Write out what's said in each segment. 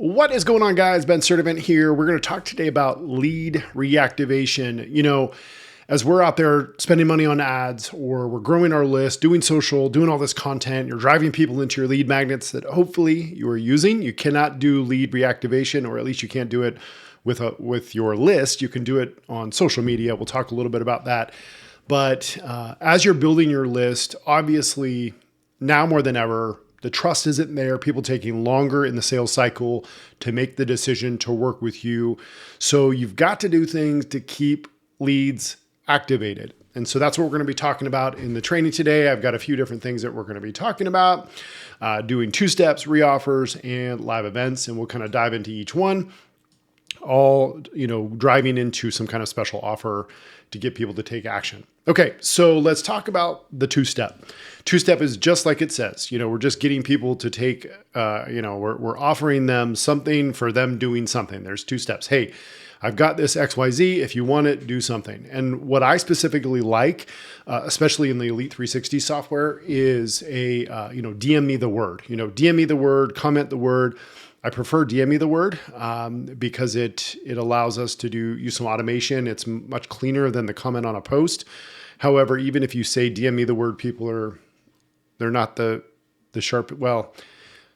What is going on, guys? Ben Sturtevant here. We're going to talk today about lead reactivation. As we're out there spending money on ads, or we're growing our list, doing social, doing all this content, you're driving people into your lead magnets that hopefully you are using. You cannot do lead reactivation, or at least you can't do it with your list. You can do it on social media. We'll talk a little bit about that. But as you're building your list, obviously now more than ever, the trust isn't there. People taking longer in the sales cycle to make the decision to work with you. So you've got to do things to keep leads activated. And so that's what we're going to be talking about in the training today. I've got a few different things that we're going to be talking about, doing 2-steps, reoffers, and live events. And we'll kind of dive into each one, all, driving into some kind of special offer to get people to take action. Okay, so let's talk about the 2-step. 2-step is just like it says. We're just getting people to take, we're offering them something for them doing something. There's 2 steps. Hey, I've got this XYZ. If you want it, do something. And what I specifically like, especially in the Elite 360 software, is a, DM me the word. DM me the word, comment the word. I prefer DM me the word because it allows us to use some automation. It's much cleaner than the comment on a post. However, even if you say DM me the word, they're not the sharp. Well,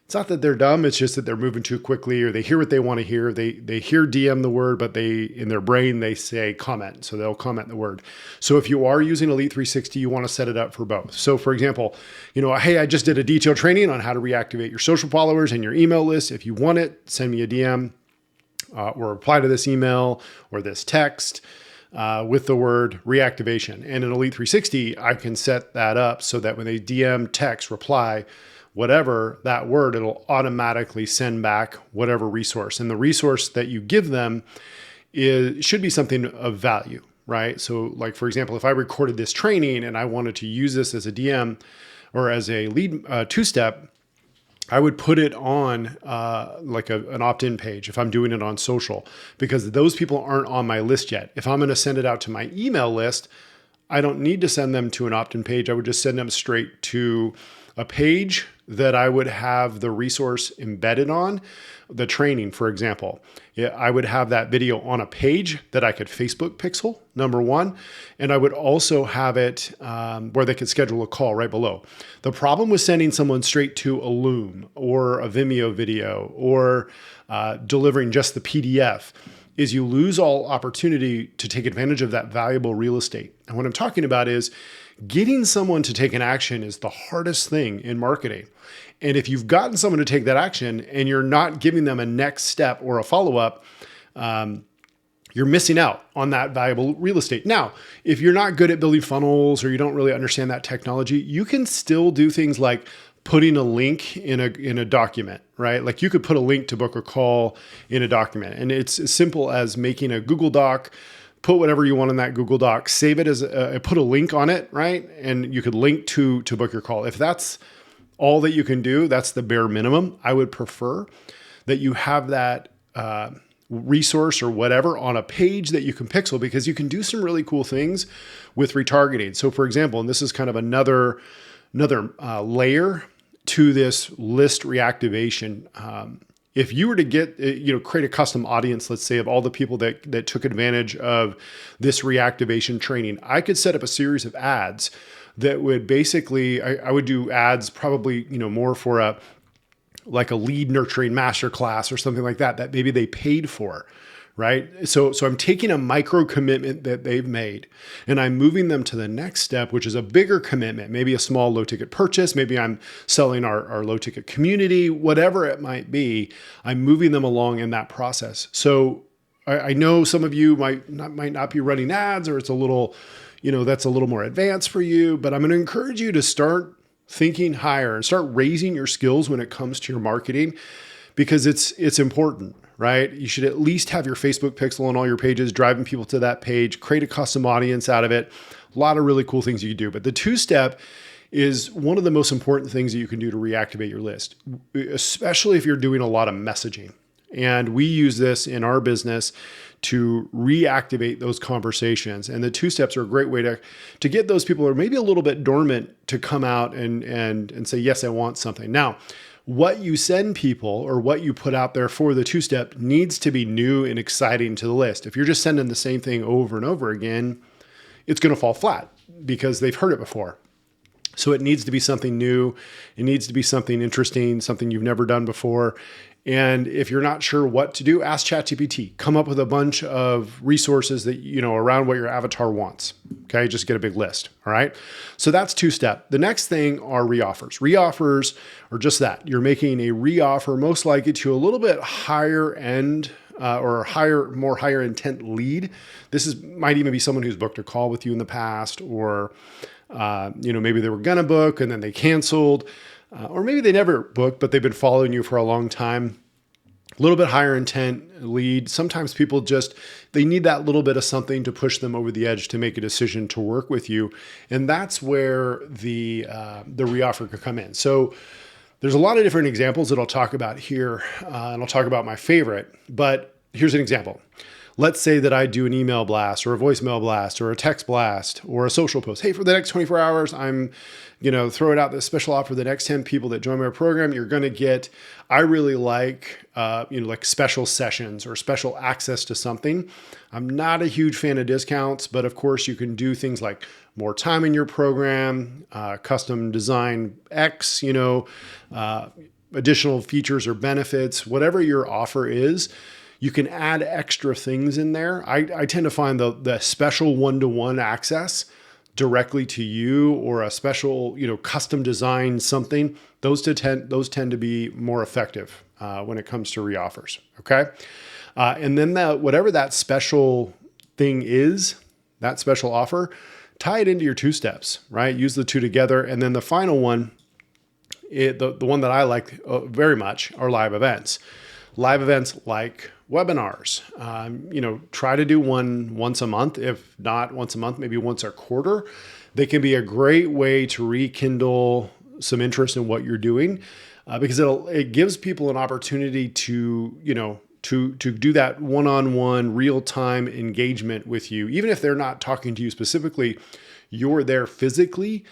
it's not that they're dumb. It's just that they're moving too quickly, or they hear what they want to hear. They hear DM the word, but in their brain, they say comment. So they'll comment the word. So if you are using Elite 360, you want to set it up for both. So for example, hey, I just did a detailed training on how to reactivate your social followers and your email list. If you want it, send me a DM or reply to this email or this text with the word reactivation. And in Elite 360, I can set that up so that when they DM, text, reply, whatever that word, it'll automatically send back whatever resource. And the resource that you give them should be something of value, right? So like, for example, if I recorded this training and I wanted to use this as a DM or as a lead 2-step, I would put it on like an opt-in page if I'm doing it on social, because those people aren't on my list yet. If I'm going to send it out to my email list, I don't need to send them to an opt-in page. I would just send them straight to a page that I would have the resource embedded on, the training, for example. I would have that video on a page that I could Facebook pixel, number one. And I would also have it where they could schedule a call right below. The problem with sending someone straight to a Loom or a Vimeo video or delivering just the PDF is you lose all opportunity to take advantage of that valuable real estate. And what I'm talking about is getting someone to take an action is the hardest thing in marketing. And if you've gotten someone to take that action and you're not giving them a next step or a follow-up, you're missing out on that valuable real estate. Now, if you're not good at building funnels or you don't really understand that technology, you can still do things like putting a link in a document, right? Like you could put a link to book a call in a document. And it's as simple as making a Google Doc, put whatever you want in that Google Doc, save it as put a link on it, right? And you could link to book your call. If that's all that you can do, that's the bare minimum. I would prefer that you have that resource or whatever on a page that you can pixel, because you can do some really cool things with retargeting. So for example, and this is kind of another layer to this list reactivation. If you were to get, create a custom audience, let's say, of all the people that took advantage of this reactivation training, I could set up a series of ads that would basically, I would do ads probably, more for a lead nurturing masterclass or something like that maybe they paid for, right? So I'm taking a micro commitment that they've made and I'm moving them to the next step, which is a bigger commitment, maybe a small low ticket purchase. Maybe I'm selling our low ticket community, whatever it might be. I'm moving them along in that process. So I know some of you might not be running ads, or it's a little, that's a little more advanced for you, but I'm going to encourage you to start thinking higher and start raising your skills when it comes to your marketing, because it's important. Right? You should at least have your Facebook pixel on all your pages, driving people to that page, create a custom audience out of it. A lot of really cool things you can do. But the 2-step is one of the most important things that you can do to reactivate your list, especially if you're doing a lot of messaging. And we use this in our business to reactivate those conversations. And the 2-steps are a great way to get those people who are maybe a little bit dormant to come out and say, yes, I want something. Now, what you send people or what you put out there for the two-step needs to be new and exciting to the list. If you're just sending the same thing over and over again, it's going to fall flat because they've heard it before. So it needs to be something new. It needs to be something interesting, something you've never done before. And if you're not sure what to do, ask ChatGPT. Come up with a bunch of resources that, around what your avatar wants. Okay, just get a big list. All right. So that's two-step. The next thing are reoffers. Reoffers are just that. You're making a reoffer most likely to a little bit higher end or more higher intent lead. Might even be someone who's booked a call with you in the past, or maybe they were gonna book and then they canceled. Or maybe they never booked, but they've been following you for a long time. A little bit higher intent lead. Sometimes people they need that little bit of something to push them over the edge to make a decision to work with you. And that's where the reoffer could come in. So there's a lot of different examples that I'll talk about here, and I'll talk about my favorite, but here's an example. Let's say that I do an email blast or a voicemail blast or a text blast or a social post. Hey, for the next 24 hours, I'm, throwing out this special offer for the next 10 people that join my program. You're going to get, I really like, like special sessions or special access to something. I'm not a huge fan of discounts, but of course you can do things like more time in your program, custom design X, additional features or benefits, whatever your offer is. You can add extra things in there. I tend to find the special one-to-one access directly to you, or a special, custom design something. Those tend to be more effective when it comes to reoffers. Okay. And then whatever that special thing is, that special offer, tie it into your two steps, right? Use the two together. And then the final one, the one that I like very much, are live events. Live events like webinars. Try to do one once a month. If not once a month, maybe once a quarter. They can be a great way to rekindle some interest in what you're doing, because it gives people an opportunity to do that one-on-one real-time engagement with you. Even if they're not talking to you specifically, you're there physically.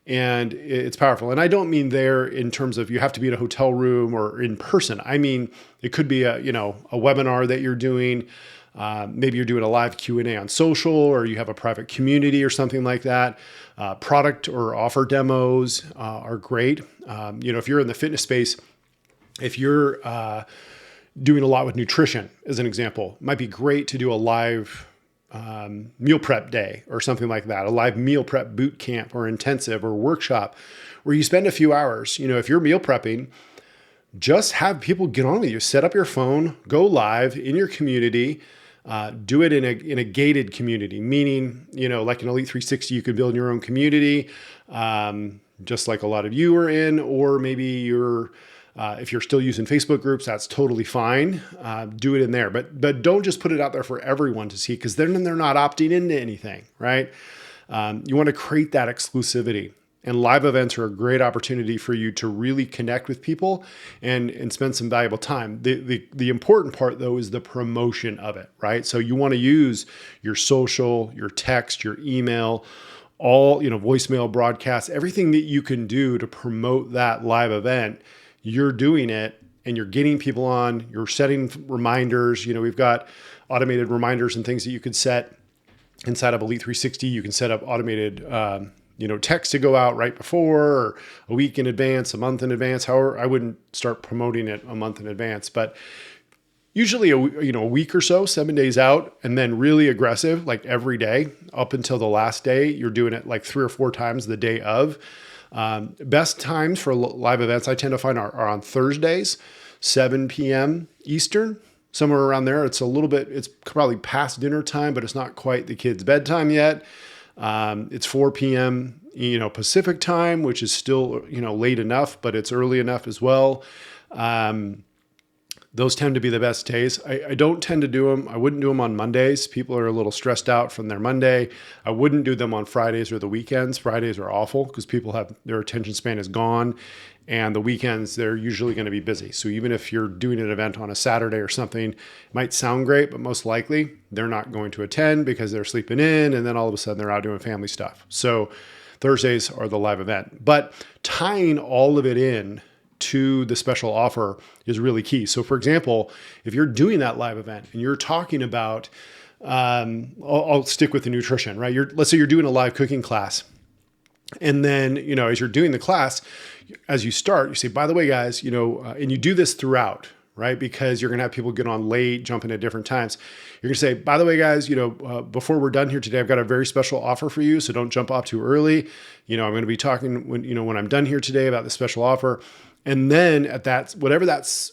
And it's powerful. And I don't mean there in terms of you have to be in a hotel room or in person. I mean, it could be a webinar that you're doing. Maybe you're doing a live Q&A on social, or you have a private community or something like that. Product or offer demos are great. If you're in the fitness space, if you're doing a lot with nutrition, as an example, it might be great to do a live meal prep day or something like that, a live meal prep boot camp or intensive or workshop where you spend a few hours. If you're meal prepping, just have people get on with you. Set up your phone, go live in your community, do it in a gated community, meaning, like an Elite 360, you could build your own community, just like a lot of you are in, or maybe if you're still using Facebook groups, that's totally fine. Do it in there, but don't just put it out there for everyone to see, because then they're not opting into anything, right? You want to create that exclusivity, and live events are a great opportunity for you to really connect with people and spend some valuable time. The important part though is the promotion of it, right? So you want to use your social, your text, your email, all, voicemail broadcasts, everything that you can do to promote that live event. You're doing it and you're getting people on, you're setting reminders. We've got automated reminders and things that you could set inside of Elite 360. You can set up automated, text to go out right before, or a week in advance, a month in advance. However, I wouldn't start promoting it a month in advance, but usually a week or so, 7 days out, and then really aggressive, like every day up until the last day. You're doing it like 3 or 4 times the day of. Best times for live events I tend to find are on Thursdays, 7 p.m. Eastern, somewhere around there. It's probably past dinner time, but it's not quite the kids' bedtime yet. It's 4 p.m., Pacific time, which is still, late enough, but it's early enough as well. Those tend to be the best days. I don't tend to do them. I wouldn't do them on Mondays. People are a little stressed out from their Monday. I wouldn't do them on Fridays or the weekends. Fridays are awful because people their attention span is gone, and the weekends, they're usually going to be busy. So even if you're doing an event on a Saturday or something, it might sound great, but most likely they're not going to attend because they're sleeping in, and then all of a sudden they're out doing family stuff. So Thursdays are the live event. But tying all of it in to the special offer is really key. So for example, if you're doing that live event and you're talking about, I'll stick with the nutrition, right? Let's say you're doing a live cooking class. And then, as you're doing the class, as you start, you say, by the way, guys, and you do this throughout, right? Because you're going to have people get on late, jump in at different times. You're going to say, by the way, guys, before we're done here today, I've got a very special offer for you. So don't jump off too early. I'm going to be talking when I'm done here today about the special offer. And then at that, whatever that's,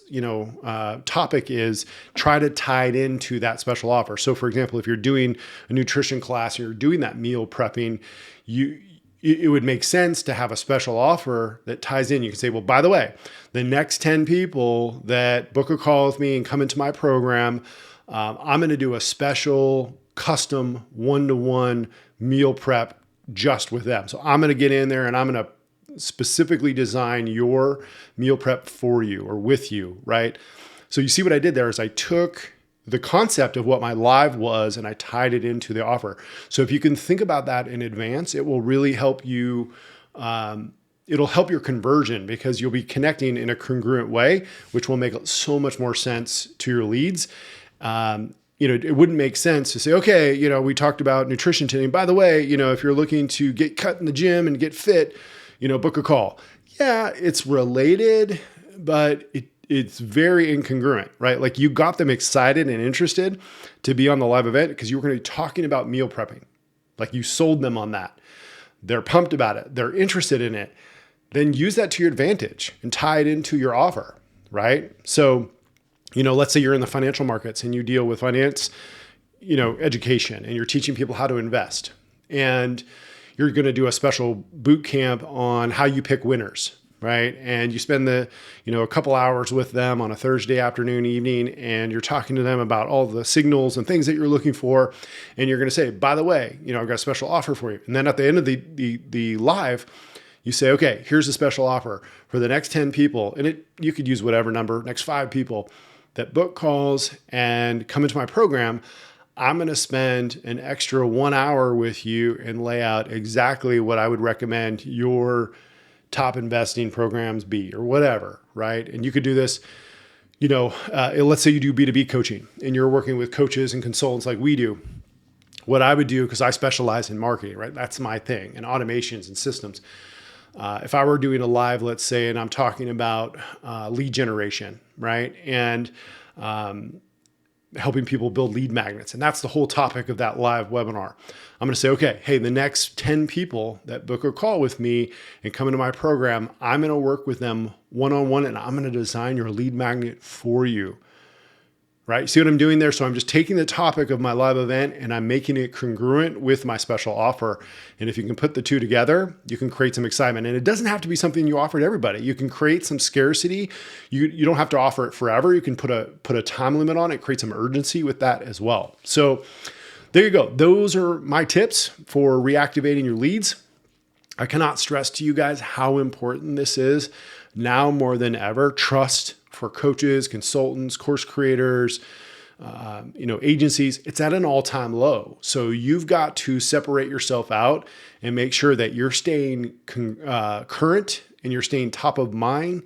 topic is, try to tie it into that special offer. So for example, if you're doing a nutrition class, or you're doing that meal prepping, it would make sense to have a special offer that ties in. You can say, well, by the way, the next 10 people that book a call with me and come into my program, I'm going to do a special custom one-to-one meal prep just with them. So I'm going to get in there and I'm going to specifically design your meal prep for you or with you, right? So you see what I did there is I took the concept of what my live was and I tied it into the offer. So if you can think about that in advance, it will really help you. It'll help your conversion because you'll be connecting in a congruent way, which will make so much more sense to your leads. It wouldn't make sense to say, okay, we talked about nutrition today. And by the way, if you're looking to get cut in the gym and get fit, book a call. Yeah, it's related, but it's very incongruent, right? Like you got them excited and interested to be on the live event because you were going to be talking about meal prepping. Like you sold them on that. They're pumped about it. They're interested in it. Then use that to your advantage and tie it into your offer, right? So, let's say you're in the financial markets and you deal with finance, education, and you're teaching people how to invest. And you're going to do a special boot camp on how you pick winners, right? And you spend a couple hours with them on a Thursday afternoon, evening, and you're talking to them about all the signals and things that you're looking for. And you're going to say, by the way, I've got a special offer for you. And then at the end of the live, you say, okay, here's a special offer for the next 10 people. And you could use whatever number, next 5 people that book calls and come into my program. I'm going to spend an extra 1 hour with you and lay out exactly what I would recommend your top investing programs be or whatever, right? And you could do this, let's say you do B2B coaching and you're working with coaches and consultants like we do. What I would do, because I specialize in marketing, right? That's my thing, and automations and systems. If I were doing a live, let's say, and I'm talking about lead generation, right? And helping people build lead magnets. And that's the whole topic of that live webinar. I'm going to say, okay, hey, the next 10 people that book a call with me and come into my program, I'm going to work with them one-on-one and I'm going to design your lead magnet for you. Right? See what I'm doing there? So I'm just taking the topic of my live event and I'm making it congruent with my special offer. And if you can put the two together, you can create some excitement. And it doesn't have to be something you offer to everybody. You can create some scarcity. You don't have to offer it forever. You can put a time limit on it, create some urgency with that as well. So there you go. Those are my tips for reactivating your leads. I cannot stress to you guys how important this is now more than ever. Trust for coaches, consultants, course creators, agencies, it's at an all-time low. So you've got to separate yourself out and make sure that you're staying current and you're staying top of mind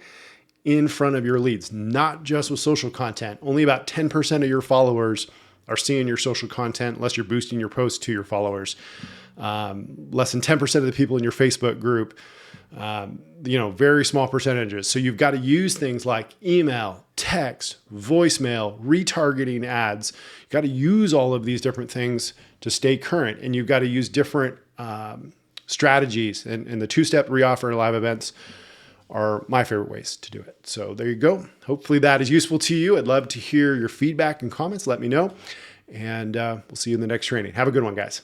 in front of your leads, not just with social content. Only about 10% of your followers are seeing your social content unless you're boosting your posts to your followers. Less than 10% of the people in your Facebook group, very small percentages. So you've got to use things like email, text, voicemail, retargeting ads. You've got to use all of these different things to stay current, and you've got to use different strategies. And the 2-step reoffer live events are my favorite ways to do it. So there you go. Hopefully that is useful to you. I'd love to hear your feedback and comments. Let me know. And we'll see you in the next training. Have a good one, guys.